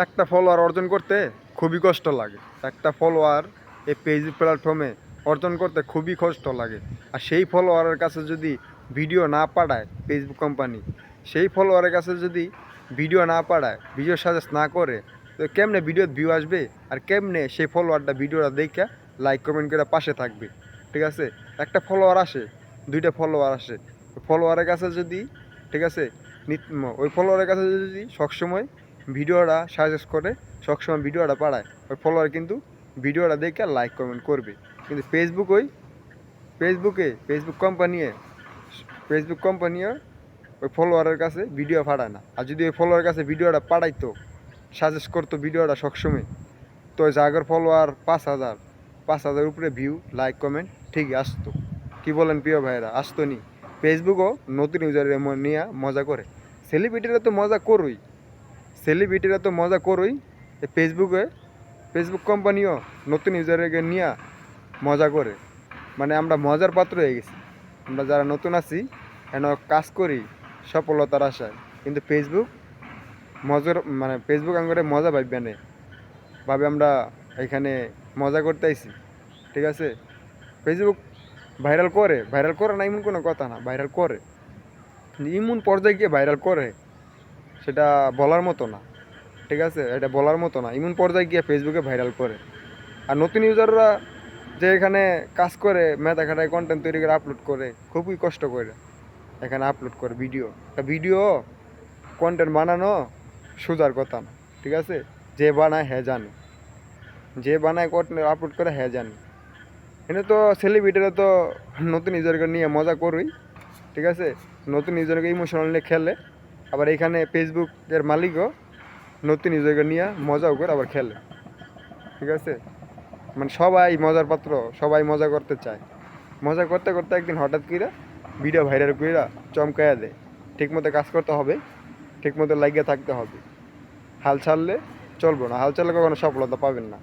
একটা ফলোয়ার অর্জন করতে খুবই কষ্ট লাগে। একটা ফলোয়ার এই ফেসবুক প্ল্যাটফর্মে অর্জন করতে খুবই কষ্ট লাগে। আর সেই ফলোয়ারের কাছে যদি ভিডিও না পাঠায় ফেসবুক কোম্পানি, সেই ফলোয়ারের কাছে যদি ভিডিও না পাঠায়, ভিডিও সাজেস্ট না করে, তো কেমনে ভিডিওর ভিউ আসবে? আর কেমনে সেই ফলোয়ারটা ভিডিওটা দেখে লাইক কমেন্ট করে পাশে থাকবে? ঠিক আছে, একটা ফলোয়ার আসে, দুইটা ফলোয়ার আসে, ফলোয়ারের কাছে যদি, ঠিক আছে, ওই ফলোয়ারের কাছে যদি সবসময় ভিডিওটা সাজেস্ট করে, সবসময় ভিডিওটা পাঠায়, ওই ফলোয়ার কিন্তু ভিডিওটা দেখে লাইক কমেন্ট করবে। কিন্তু ফেসবুক কোম্পানিও ওই ফলোয়ারের কাছে ভিডিও পাঠায় না। আর যদি ওই ফলোয়ারের কাছে ভিডিওটা পাঠাইতো, সাজেস্ট করতো ভিডিওটা সবসময়, তো জাগর ফলোয়ার 5,000 উপরে ভিউ, লাইক কমেন্ট ঠিকই আসতো। কি বলেন প্রিয় ভাইরা, আসতো নি? ফেসবুকও নতুন ইউজারের নিয়ে মজা করে। সেলিব্রিটিরা তো মজা করুই, এই ফেসবুক কোম্পানিও নতুন ইউজারকে নিয়ে মজা করে। মানে আমরা মজার পাত্র হয়ে গেছি। আমরা যারা নতুন আছি কেন কাজ করি সফলতার আশায়, কিন্তু ফেসবুক আঙ্গরে মজা পাইবে না, ভাবে আমরা এখানে মজা করতে আইছি। ঠিক আছে, ফেসবুক ভাইরাল করে না এমন কোনো কথা না, ভাইরাল করে, ইমন পর্যায়ে গিয়ে ভাইরাল করে সেটা বলার মতো না। ঠিক আছে, এটা বলার মতো না, এমন পর্যায়ে গিয়ে ফেসবুকে ভাইরাল করে। আর নতুন ইউজাররা যে এখানে কাজ করে, মেধা খাটায় কন্টেন্ট তৈরি করে আপলোড করে, খুবই কষ্ট করে এখানে আপলোড করে ভিডিও কন্টেন্ট বানানো সোজার কথা না। ঠিক আছে, যে বানায় হ্যাঁ জানে, যে বানায় কন্টেন্ট আপলোড করে হ্যাঁ জানে। এনে তো সেলিব্রিটিরা তো নতুন ইউজারকে নিয়ে মজা করুই। ঠিক আছে, নতুন ইউজারকে ইমোশনাল নিয়ে খেলে, আবার এখানে ফেসবুকের মালিকও নতুন ইউজারকে নিয়ে মজাও করে আবার খেলে। ঠিক আছে, মানে সবাই মজার পাত্র, সবাই মজা করতে চায়। মজা করতে করতে একদিন হঠাৎ করে ভিডিও ভাইরাল কইরা চমকাইয়া দেয়। ঠিকমতো কাজ করতে হবে, ঠিকমতো লাগিয়ে থাকতে হবে। হাল ছাড়লে চলবো না, হাল ছাড়লে কখনো সফলতা পাবেন না।